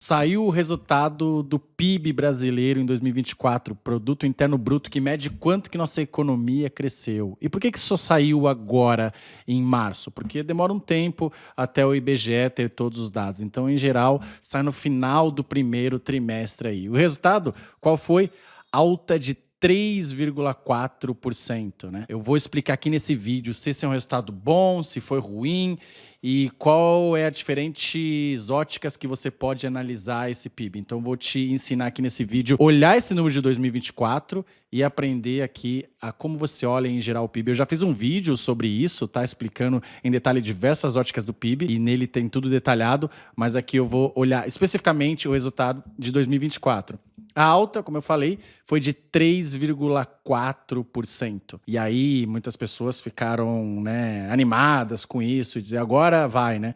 Saiu o resultado do PIB brasileiro em 2024, Produto Interno Bruto, que mede quanto que nossa economia cresceu. E por que só saiu agora, em março? Porque demora um tempo até o IBGE ter todos os dados. Então, em geral, sai no final do primeiro trimestre aí. O resultado, qual foi? Alta de 3,4%, né? Eu vou explicar aqui nesse vídeo se esse é um resultado bom, se foi ruim e qual é as diferentes óticas que você pode analisar esse PIB. Então, vou te ensinar aqui nesse vídeo olhar esse número de 2024 e aprender aqui a como você olha em geral o PIB. Eu já fiz um vídeo sobre isso, tá? Explicando em detalhe diversas óticas do PIB e nele tem tudo detalhado, mas aqui eu vou olhar especificamente o resultado de 2024. A alta, como eu falei, foi de 3,4%. E aí muitas pessoas ficaram, né, animadas com isso e dizer agora vai, né?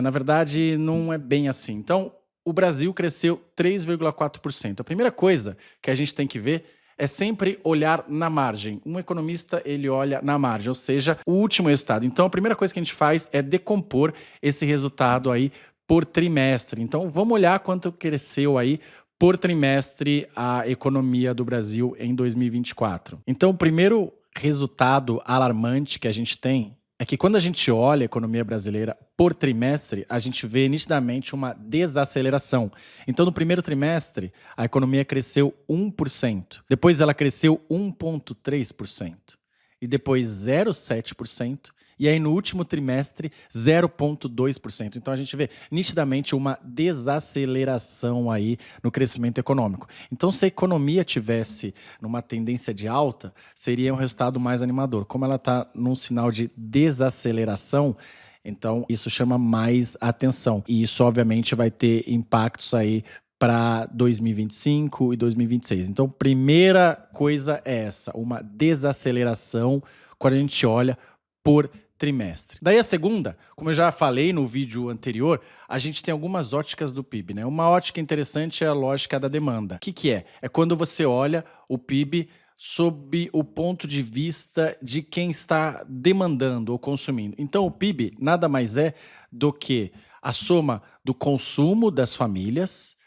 Na verdade, não é bem assim. Então, o Brasil cresceu 3,4%. A primeira coisa que a gente tem que ver é sempre olhar na margem. Um economista, ele olha na margem, ou seja, o último resultado. Então, a primeira coisa que a gente faz é decompor esse resultado aí por trimestre. Então, vamos olhar quanto cresceu aí por trimestre a economia do Brasil em 2024. Então, o primeiro resultado alarmante que a gente tem é que quando a gente olha a economia brasileira por trimestre, a gente vê nitidamente uma desaceleração. Então, no primeiro trimestre, a economia cresceu 1%, depois ela cresceu 1,3%, e depois 0,7%, e aí no último trimestre 0,2%. Então a gente vê nitidamente uma desaceleração aí no crescimento econômico. Então se a economia tivesse numa tendência de alta, seria um resultado mais animador. Como ela está num sinal de desaceleração, então isso chama mais atenção. E isso obviamente vai ter impactos aí para 2025 e 2026. Então, primeira coisa é essa, uma desaceleração quando a gente olha por trimestre. Daí a segunda, como eu já falei no vídeo anterior, a gente tem algumas óticas do PIB, né? Uma ótica interessante é a lógica da demanda. O que é? É quando você olha o PIB sob o ponto de vista de quem está demandando ou consumindo. Então, o PIB nada mais é do que a soma do consumo das famílias,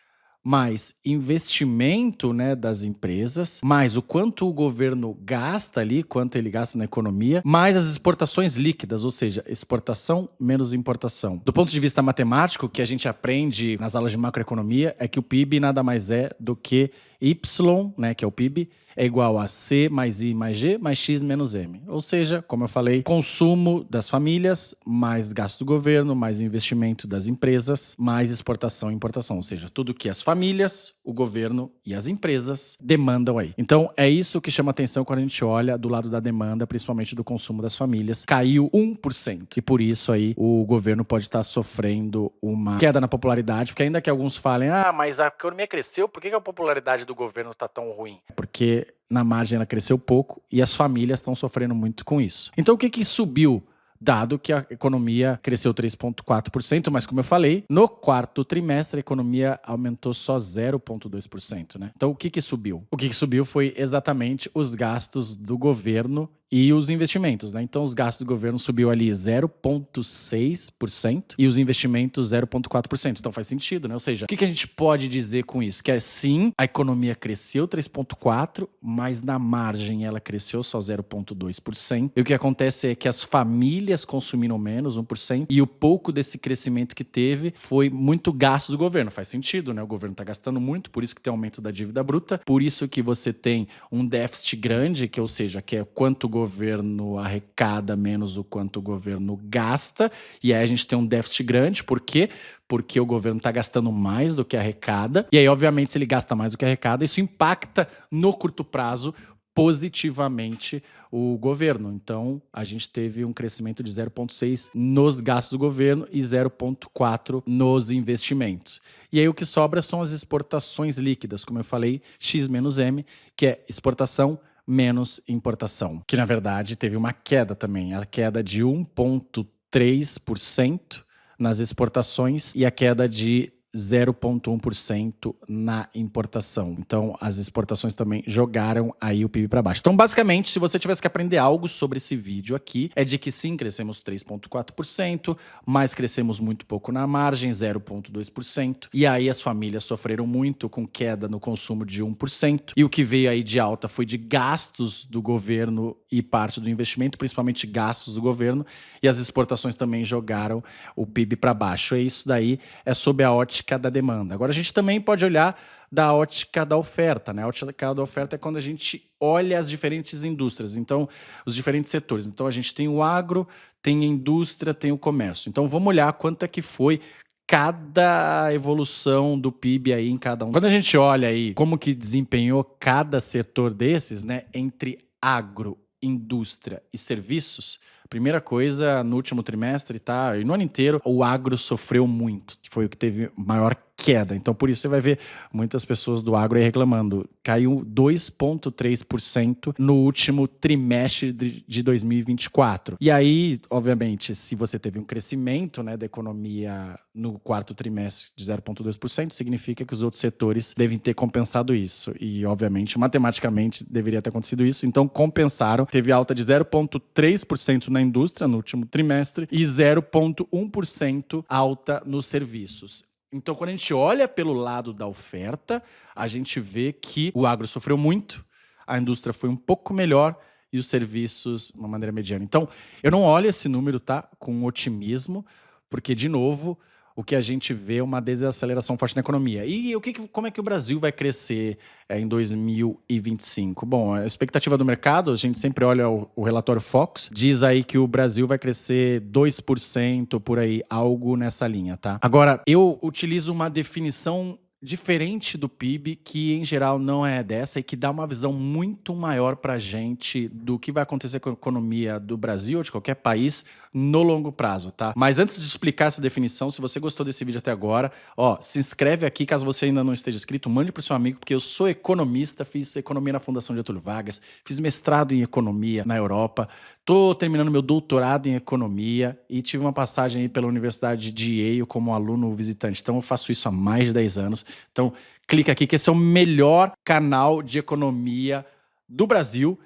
mais investimento, né, das empresas, mais o quanto o governo gasta ali, quanto ele gasta na economia, mais as exportações líquidas, ou seja, exportação menos importação. Do ponto de vista matemático, o que a gente aprende nas aulas de macroeconomia é que o PIB nada mais é do que Y, né, que é o PIB, é igual a C mais I mais G mais X menos M. Ou seja, como eu falei, consumo das famílias, mais gasto do governo, mais investimento das empresas, mais exportação e importação. Ou seja, tudo que as famílias, o governo e as empresas demandam aí. Então, é isso que chama atenção quando a gente olha do lado da demanda, principalmente do consumo das famílias. Caiu 1%. E por isso aí o governo pode estar sofrendo uma queda na popularidade, porque ainda que alguns falem, mas a economia cresceu, por que a popularidade do governo está tão ruim? Porque na margem ela cresceu pouco e as famílias estão sofrendo muito com isso. Então o que subiu? Dado que a economia cresceu 3,4%, mas como eu falei, no quarto trimestre a economia aumentou só 0,2%, né? Então o que subiu? O que subiu foi exatamente os gastos do governo e os investimentos, né? Então os gastos do governo subiu ali 0,6% e os investimentos 0,4%. Então faz sentido, né? Ou seja, o que a gente pode dizer com isso? Que é sim, a economia cresceu 3,4%, mas na margem ela cresceu só 0,2%. E o que acontece é que as famílias consumiram menos, 1%, e o pouco desse crescimento que teve foi muito gasto do governo. Faz sentido, né? O governo está gastando muito, por isso que tem aumento da dívida bruta, por isso que você tem um déficit grande, que ou seja, que é quanto o governo arrecada menos o quanto o governo gasta, e aí a gente tem um déficit grande, por quê? Porque o governo está gastando mais do que arrecada, e aí obviamente se ele gasta mais do que arrecada, isso impacta no curto prazo positivamente o governo. Então, a gente teve um crescimento de 0,6 nos gastos do governo e 0,4 nos investimentos. E aí o que sobra são as exportações líquidas, como eu falei, X menos M, que é exportação menos importação, que na verdade teve uma queda também, a queda de 1,3% nas exportações e a queda de 0,1% na importação. Então, as exportações também jogaram aí o PIB para baixo. Então, basicamente, se você tivesse que aprender algo sobre esse vídeo aqui, é de que sim, crescemos 3,4%, mas crescemos muito pouco na margem, 0,2%. E aí as famílias sofreram muito com queda no consumo de 1%. E o que veio aí de alta foi de gastos do governo e parte do investimento, principalmente gastos do governo, e as exportações também jogaram o PIB para baixo. E isso daí é sob a ótica da demanda. Agora a gente também pode olhar da ótica da oferta, né? A ótica da oferta é quando a gente olha as diferentes indústrias, então os diferentes setores. Então a gente tem o agro, tem a indústria, tem o comércio. Então vamos olhar quanto é que foi cada evolução do PIB aí em cada um. Quando a gente olha aí como que desempenhou cada setor desses, né, entre agro, indústria e serviços, primeira coisa, no último trimestre, tá? E no ano inteiro, o agro sofreu muito, que foi o que teve maior queda. Então, por isso você vai ver muitas pessoas do agro aí reclamando. Caiu 2,3% no último trimestre de 2024. E aí, obviamente, se você teve um crescimento, né, da economia no quarto trimestre de 0,2%, significa que os outros setores devem ter compensado isso. E, obviamente, matematicamente, deveria ter acontecido isso. Então, compensaram. Teve alta de 0,3% na indústria no último trimestre e 0,1% alta nos serviços. Então, quando a gente olha pelo lado da oferta, a gente vê que o agro sofreu muito, a indústria foi um pouco melhor e os serviços, de uma maneira mediana. Então, eu não olho esse número, tá, com otimismo, porque, de novo, o que a gente vê é uma desaceleração forte na economia. E como é que o Brasil vai crescer em 2025? Bom, a expectativa do mercado, a gente sempre olha o relatório Fox, diz aí que o Brasil vai crescer 2% por aí, algo nessa linha, tá? Agora, eu utilizo uma definição diferente do PIB, que em geral não é dessa e que dá uma visão muito maior para a gente do que vai acontecer com a economia do Brasil ou de qualquer país no longo prazo, tá? Mas antes de explicar essa definição, se você gostou desse vídeo até agora, ó, se inscreve aqui, caso você ainda não esteja inscrito, mande para o seu amigo, porque eu sou economista, fiz economia na Fundação Getúlio Vargas, fiz mestrado em economia na Europa, tô terminando meu doutorado em economia e tive uma passagem aí pela Universidade de Yale como aluno visitante. Então eu faço isso há mais de 10 anos. Então clica aqui que esse é o melhor canal de economia do Brasil,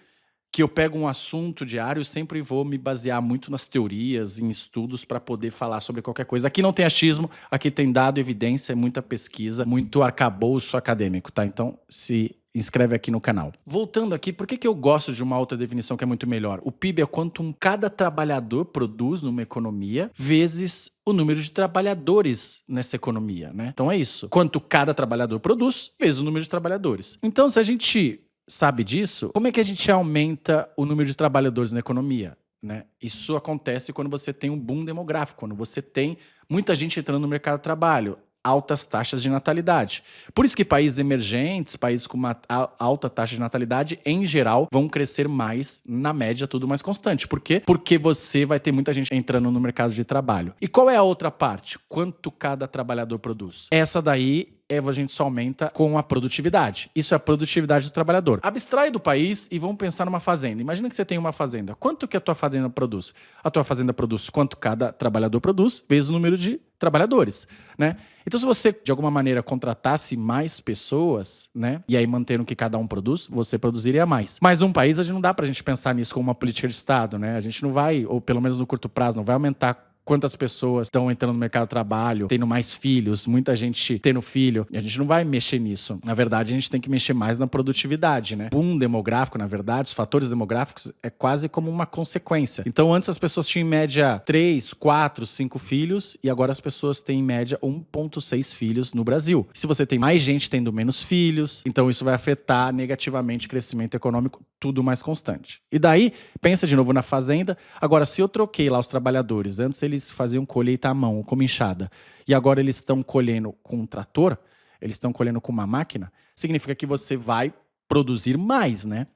que eu pego um assunto diário e sempre vou me basear muito nas teorias, em estudos para poder falar sobre qualquer coisa. Aqui não tem achismo, aqui tem dado, evidência, muita pesquisa, muito arcabouço acadêmico, tá? Então se inscreve aqui no canal. Voltando aqui, por que eu gosto de uma outra definição que é muito melhor? O PIB é quanto cada trabalhador produz numa economia, vezes o número de trabalhadores nessa economia, né? Então é isso. Quanto cada trabalhador produz, vezes o número de trabalhadores. Então, se a gente sabe disso, como é que a gente aumenta o número de trabalhadores na economia, né? Isso acontece quando você tem um boom demográfico, quando você tem muita gente entrando no mercado de trabalho, altas taxas de natalidade. Por isso que países emergentes, países com uma alta taxa de natalidade, em geral, vão crescer mais, na média, tudo mais constante. Por quê? Porque você vai ter muita gente entrando no mercado de trabalho. E qual é a outra parte? Quanto cada trabalhador produz? Essa daí a gente só aumenta com a produtividade. Isso é a produtividade do trabalhador. Abstrai do país e vamos pensar numa fazenda. Imagina que você tem uma fazenda. Quanto que a tua fazenda produz? A tua fazenda produz quanto cada trabalhador produz, vezes o número de trabalhadores, né? Então, se você, de alguma maneira, contratasse mais pessoas, né? E aí mantendo o que cada um produz, você produziria mais. Mas num país, a gente não dá pra gente pensar nisso como uma política de Estado, né? A gente não vai, ou pelo menos no curto prazo, não vai aumentar quantas pessoas estão entrando no mercado de trabalho, tendo mais filhos, muita gente tendo filho, e a gente não vai mexer nisso. Na verdade, a gente tem que mexer mais na produtividade, né? Boom demográfico, na verdade, os fatores demográficos é quase como uma consequência. Então, antes as pessoas tinham em média 3, 4, 5 filhos, e agora as pessoas têm em média 1,6 filhos no Brasil. Se você tem mais gente tendo menos filhos, então isso vai afetar negativamente o crescimento econômico, tudo mais constante. E daí, pensa de novo na fazenda. Agora, se eu troquei lá os trabalhadores, antes eles faziam colheita à mão, com enxada, e agora eles estão colhendo com um trator, eles estão colhendo com uma máquina, significa que você vai produzir mais, né?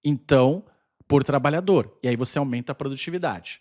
Então, por trabalhador. E aí você aumenta a produtividade.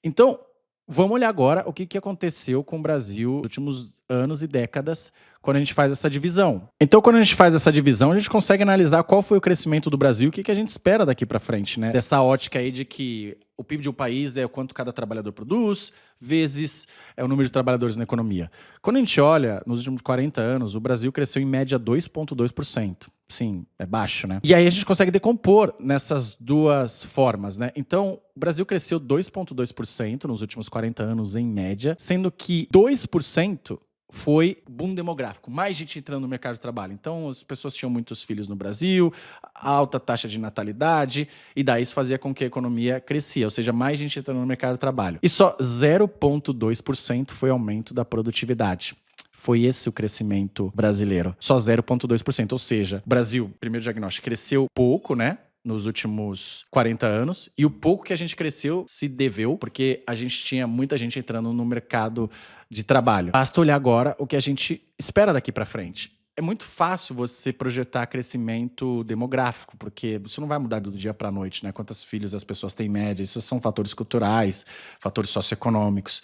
Então, Vamos olhar agora o que que aconteceu com o Brasil nos últimos anos e décadas, quando a gente faz essa divisão. Então, quando a gente faz essa divisão, a gente consegue analisar qual foi o crescimento do Brasil e o que que a gente espera daqui para frente, né? Dessa ótica aí de que o PIB de um país é o quanto cada trabalhador produz, vezes é o número de trabalhadores na economia. Quando a gente olha, nos últimos 40 anos, o Brasil cresceu em média 2,2%. Sim, é baixo, né? E aí a gente consegue decompor nessas duas formas, né? Então, o Brasil cresceu 2,2% nos últimos 40 anos, em média, sendo que 2% foi boom demográfico, mais gente entrando no mercado de trabalho. Então, as pessoas tinham muitos filhos no Brasil, alta taxa de natalidade, e daí isso fazia com que a economia crescia, ou seja, mais gente entrando no mercado de trabalho. E só 0,2% foi aumento da produtividade. Foi esse o crescimento brasileiro. Só 0,2%. Ou seja, o Brasil, primeiro diagnóstico, cresceu pouco, né? Nos últimos 40 anos. E o pouco que a gente cresceu se deveu, porque a gente tinha muita gente entrando no mercado de trabalho. Basta olhar agora o que a gente espera daqui para frente. É muito fácil você projetar crescimento demográfico, porque isso não vai mudar do dia para a noite, né? Quantos filhos as pessoas têm em média, esses são fatores culturais, fatores socioeconômicos.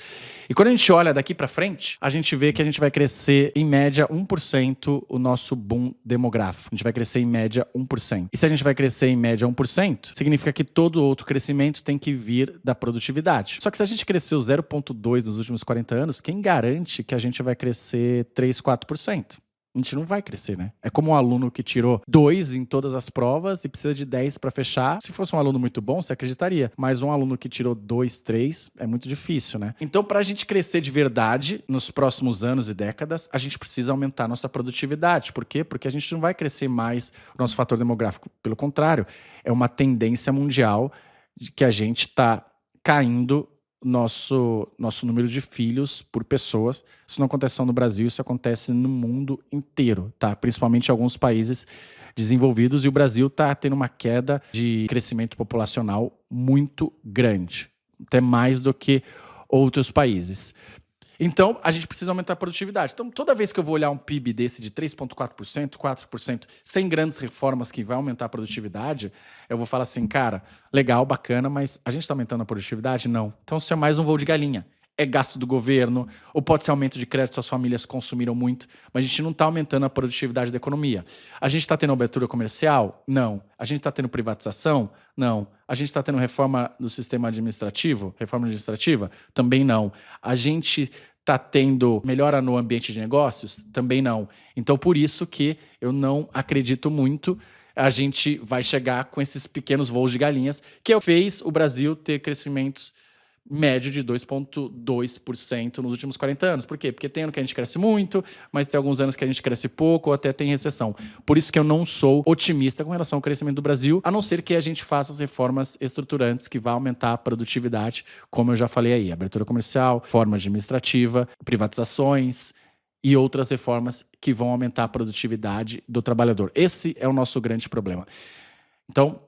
E quando a gente olha daqui para frente, a gente vê que a gente vai crescer em média 1% o nosso boom demográfico. A gente vai crescer em média 1%. E se a gente vai crescer em média 1%, significa que todo outro crescimento tem que vir da produtividade. Só que se a gente cresceu 0,2% nos últimos 40 anos, quem garante que a gente vai crescer 3, 4%? A gente não vai crescer, né? É como um aluno que tirou 2 em todas as provas e precisa de 10 para fechar. Se fosse um aluno muito bom, você acreditaria. Mas um aluno que tirou 2, 3 é muito difícil, né? Então, para a gente crescer de verdade nos próximos anos e décadas, a gente precisa aumentar nossa produtividade. Por quê? Porque a gente não vai crescer mais o nosso fator demográfico. Pelo contrário, é uma tendência mundial de que a gente está caindo nosso número de filhos por pessoas. Isso não acontece só no Brasil, isso acontece no mundo inteiro, tá? Principalmente em alguns países desenvolvidos, e o Brasil está tendo uma queda de crescimento populacional muito grande, até mais do que outros países. Então, a gente precisa aumentar a produtividade. Então, toda vez que eu vou olhar um PIB desse de 3,4%, 4%, sem grandes reformas que vai aumentar a produtividade, eu vou falar assim, cara, legal, bacana, mas a gente está aumentando a produtividade? Não. Então, isso é mais um voo de galinha. É gasto do governo, ou pode ser aumento de crédito, as famílias consumiram muito, mas a gente não está aumentando a produtividade da economia. A gente está tendo abertura comercial? Não. A gente está tendo privatização? Não. A gente está tendo reforma do sistema administrativo? Reforma administrativa? Também não. A gente está tendo melhora no ambiente de negócios? Também não. Então, por isso que eu não acredito muito a gente vai chegar com esses pequenos voos de galinhas, que fez o Brasil ter crescimentos médio de 2,2% nos últimos 40 anos. Por quê? Porque tem ano que a gente cresce muito, mas tem alguns anos que a gente cresce pouco ou até tem recessão. Por isso que eu não sou otimista com relação ao crescimento do Brasil, a não ser que a gente faça as reformas estruturantes que vão aumentar a produtividade, como eu já falei aí, abertura comercial, reforma administrativa, privatizações e outras reformas que vão aumentar a produtividade do trabalhador. Esse é o nosso grande problema. Então,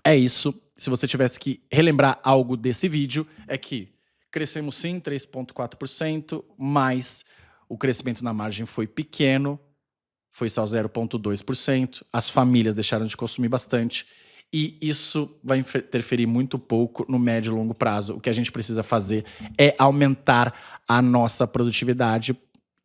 é isso. Se você tivesse que relembrar algo desse vídeo, é que crescemos sim 3,4%, mas o crescimento na margem foi pequeno, foi só 0,2%, as famílias deixaram de consumir bastante, e isso vai interferir muito pouco no médio e longo prazo. O que a gente precisa fazer é aumentar a nossa produtividade,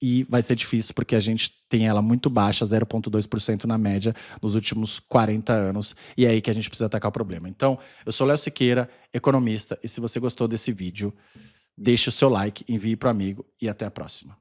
e vai ser difícil porque a gente tem ela muito baixa, 0,2% na média, nos últimos 40 anos, e é aí que a gente precisa atacar o problema. Então, eu sou Léo Siqueira, economista, e se você gostou desse vídeo, deixe o seu like, envie para o amigo e até a próxima.